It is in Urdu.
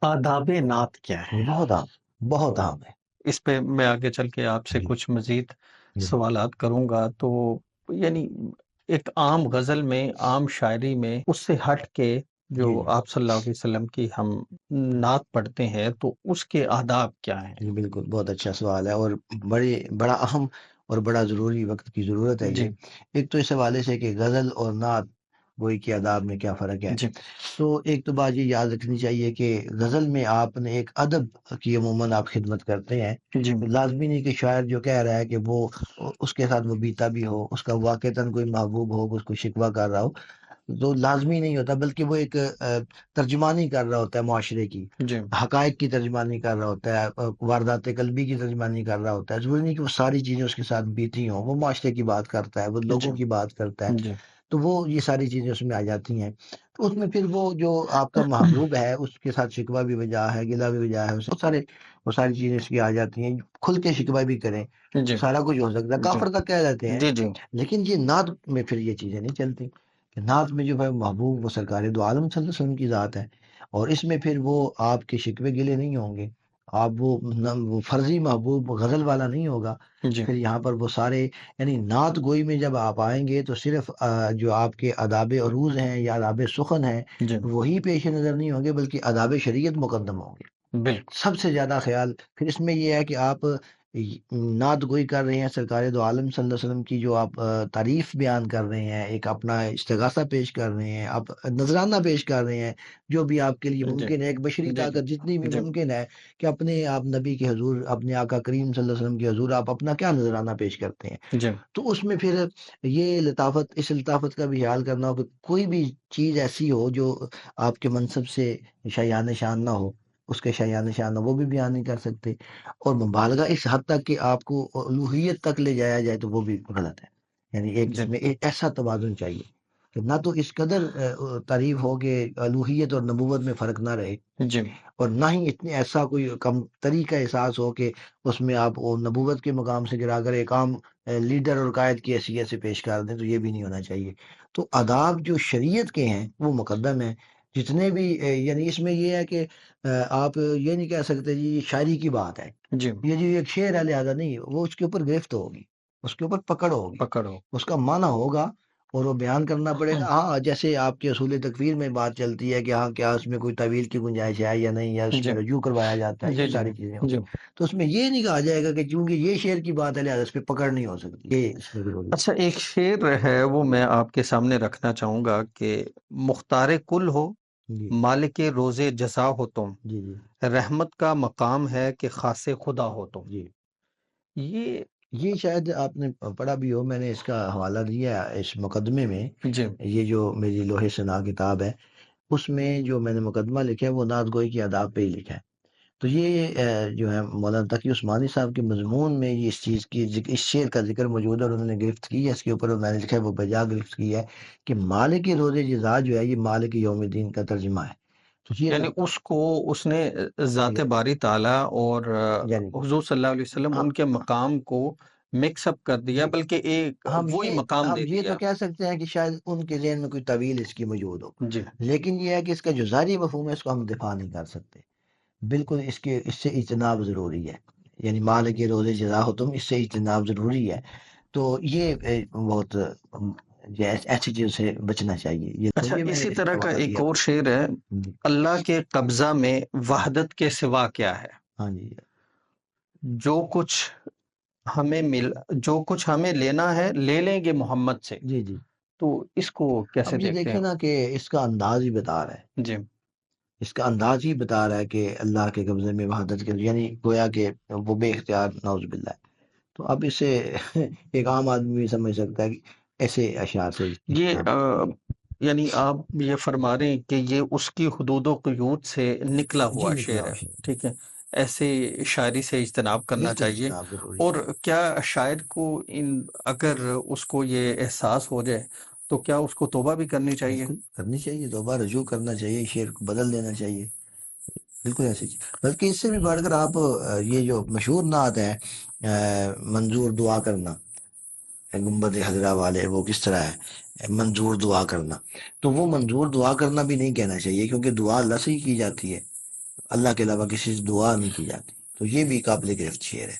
آداب نعت کیا ہے؟ بہت عام، بہت عام ہے۔ اس پہ میں آگے چل کے آپ سے جی کچھ مزید جی سوالات کروں گا، تو یعنی ایک عام غزل میں، عام شاعری میں اس سے ہٹ کے جو جی آپ صلی اللہ علیہ وسلم کی ہم نعت پڑھتے ہیں تو اس کے آداب کیا ہیں؟ جی، بالکل بہت اچھا سوال ہے، اور بڑا اہم اور بڑا ضروری وقت کی ضرورت ہے یہ۔ جی ایک تو اس حوالے سے کہ غزل اور نعت گوئی کے آداب میں کیا فرق ہے۔ جی تو ایک تو بات یہ یاد رکھنی چاہیے کہ غزل میں آپ نے ایک ادب کی عموماً آپ خدمت کرتے ہیں۔ جی لازمی نہیں کہ شاعر جو کہہ رہا ہے کہ وہ اس کے ساتھ وہ بیتا بھی ہو، اس کا واقعتاً کوئی محبوب ہو، اس کو شکوہ کر رہا ہو، تو لازمی نہیں ہوتا، بلکہ وہ ایک ترجمانی کر رہا ہوتا ہے معاشرے کی، جی حقائق کی ترجمانی کر رہا ہوتا ہے، واردات قلبی کی ترجمانی کر رہا ہوتا ہے۔ ضروری نہیں کہ وہ ساری چیزیں اس کے ساتھ بیتی ہوں، وہ معاشرے کی بات کرتا ہے، وہ جی لوگوں کی بات کرتا ہے، جی تو وہ یہ ساری چیزیں اس میں آ جاتی ہیں۔ تو اس میں پھر وہ جو آپ کا محبوب ہے اس کے ساتھ شکوہ بھی بجا ہے، گلہ بھی بجا ہے، وہ ساری چیزیں اس کی آ جاتی ہیں۔ کھل کے شکوہ بھی کریں جی سارا کچھ ہو سکتا ہے، جی کافر تک کہہ دیتے ہیں۔ جی جی لیکن یہ نعت میں پھر یہ چیزیں نہیں چلتی، کہ نعت میں جو ہے محبوب وہ سرکار دو عالم صلی اللہ علیہ وسلم کی ذات ہے، اور اس میں پھر وہ آپ کے شکوے گلے نہیں ہوں گے، آپ وہ فرضی محبوب غزل والا نہیں ہوگا۔ جی پھر یہاں پر وہ سارے، یعنی نعت گوئی میں جب آپ آئیں گے تو صرف جو آپ کے آداب عروض ہیں یا آداب سخن ہیں جی وہی پیش نظر نہیں ہوں گے، بلکہ آداب شریعت مقدم ہوں گے۔ بالکل سب سے زیادہ خیال پھر اس میں یہ ہے کہ آپ نعت گوئی کر رہے ہیں سرکار دو عالم صلی اللہ علیہ وسلم کی، جو آپ تعریف بیان کر رہے ہیں، ایک اپنا استغاثہ پیش کر رہے ہیں، آپ نذرانہ پیش کر رہے ہیں، جو بھی آپ کے لیے جی ممکن ہے، ایک بشری جی جی طاقت جتنی بھی جی ممکن ہے، کہ اپنے آپ نبی کے حضور، اپنے آقا کریم صلی اللہ علیہ وسلم کے حضور آپ اپنا کیا نذرانہ پیش کرتے ہیں۔ جی تو اس میں پھر یہ لطافت، اس لطافت کا بھی خیال کرنا ہو کہ کوئی بھی چیز ایسی ہو جو آپ کے منصب سے شایان شان نہ ہو، اس کے شایان شان وہ بھی بیان نہیں کر سکتے، اور مبالغہ اس حد تک کہ آپ کو الوہیت تک لے جایا جائے تو وہ بھی غلط ہے۔ یعنی ایک جی اس میں ایک ایسا توازن چاہیے کہ نہ تو اس قدر تعریف ہو کہ الوہیت اور نبوت میں فرق نہ رہے، جی اور نہ ہی اتنے ایسا کوئی کم طریقہ احساس ہو کہ اس میں آپ وہ نبوت کے مقام سے گرا کر ایک عام لیڈر اور قائد کی حیثیت سے پیش کر دیں، تو یہ بھی نہیں ہونا چاہیے۔ تو آداب جو شریعت کے ہیں وہ مقدم ہیں، جتنے بھی یعنی اس میں یہ ہے کہ آپ یہ نہیں کہہ سکتے جی یہ شاعری کی بات ہے، جی یہ جو ایک شعر ہے لہذا نہیں، وہ اس کے اوپر گرفت ہوگی، اس کے اوپر پکڑ ہوگی، پکڑو اس کا معنی ہوگا، اور وہ بیان کرنا پڑے گا۔ ہاں جیسے آپ کے اصول تکفیر میں بات چلتی ہے کہ ہاں کیا اس میں کوئی طویل کی گنجائش ہے یا نہیں، یا اس جی میں رجوع کروایا جاتا ہے، جی یہ جی ساری چیزیں جی ہوگی۔ تو اس میں یہ نہیں کہا جائے گا کہ چونکہ یہ شعر کی بات ہے لہذا اس پہ پکڑ نہیں ہو سکتی، یہ اس میں ضروری اچھا، ایک شعر ہے وہ میں آپ کے سامنے رکھنا چاہوں گا کہ مختار کل ہو، ہے۔ جی مالک روز جزا ہو تم، جی جی رحمت کا مقام ہے کہ خاص خدا ہو تم۔ جی، یہ یہ شاید آپ نے پڑھا بھی ہو، میں نے اس کا حوالہ دیا ہے اس مقدمے میں۔ جی یہ جو میری لوح ثنا کتاب ہے، اس میں جو میں نے مقدمہ لکھا ہے وہ نعت گوئی کی آداب پہ ہی لکھا ہے۔ تو یہ جو ہے مولانا تقی عثمانی صاحب کے مضمون میں یہ اس چیز کی اس شعر کا ذکر موجود ہے، اور انہوں نے گرفت کی ہے اس کے اوپر، اور میں نے لکھا ہے وہ بجا گرفت کی ہے کہ مالک روز جزا جو ہے یہ مالک یوم الدین کا ترجمہ ہے۔ تو یہ یعنی اس کو اس نے ذات باری تعالیٰ اور یعنی حضور صلی اللہ علیہ وسلم ہم ان کے مقام کو مکس اپ کر دیا، جی، بلکہ ایک وہی مقام ہم دے یہ تو دیا۔ کہہ سکتے ہیں کہ شاید ان کے ذہن میں کوئی طویل اس کی موجود ہو، جی لیکن یہ ہے کہ اس کا جو ظاہری مفہوم ہے اس کو ہم دفاع نہیں کر سکتے۔ بالکل اس سے اجتناب ضروری ہے، یعنی مال کے روزے جزا ہو تم، اس سے اجتناب ضروری ہے۔ تو یہ بہت یہ ایسی چیز سے بچنا چاہیے، یہ تو اچھا، یہ میں نے اسی اس طرح کا کا حوالہ ایک دیا۔ اور شعر ہے، جی، اللہ کے قبضہ میں وحدت کے سوا کیا ہے، ہاں جی جو کچھ جو کچھ ہمیں لینا ہے لے لیں گے محمد سے۔ جی جی، تو اس کو کیسے اب یہ دیکھتے دیکھیں ہیں؟ نا کہ اس کا انداز ہی بتا رہا ہے، جی اس کا انداز ہی بتا رہا ہے کہ اللہ کے قبضے میں وحدت کے، یعنی گویا کہ وہ بے اختیار نعوذ باللہ ہے۔ تو اب اسے ایک عام آدمی بھی سمجھ سکتا ہے کہ ایسے اشعار سے یہ اجتناب۔ یعنی آپ یہ فرما رہے ہیں کہ یہ اس کی حدود و قیود سے نکلا جی ہوا نکلا شعر ہے، ہوشے، ٹھیک ہے؟ ایسے شاعری سے اجتناب کرنا بالکل چاہیے۔ اجتناب ضروری اور ہے۔ کیا شاعر کو اگر اس کو یہ احساس ہو جائے تو کیا اس کو توبہ بھی کرنی چاہیے؟ بالکل کرنی چاہیے، دوبارہ رجوع کرنا چاہیے، شعر کو بدل دینا چاہیے، بالکل ایسی چیز۔ بلکہ اس سے بھی بڑھ کر آپ یہ جو مشہور نعت ہے منظور دعا کرنا، گنبد حضرہ والے، وہ کس طرح ہے منظور دعا کرنا، تو وہ منظور دعا کرنا بھی نہیں کہنا چاہیے، کیونکہ دعا اللہ سے ہی کی جاتی ہے، اللہ کے علاوہ کسی سے دعا نہیں کی جاتی، تو یہ بھی قابل گرفت شعر ہے۔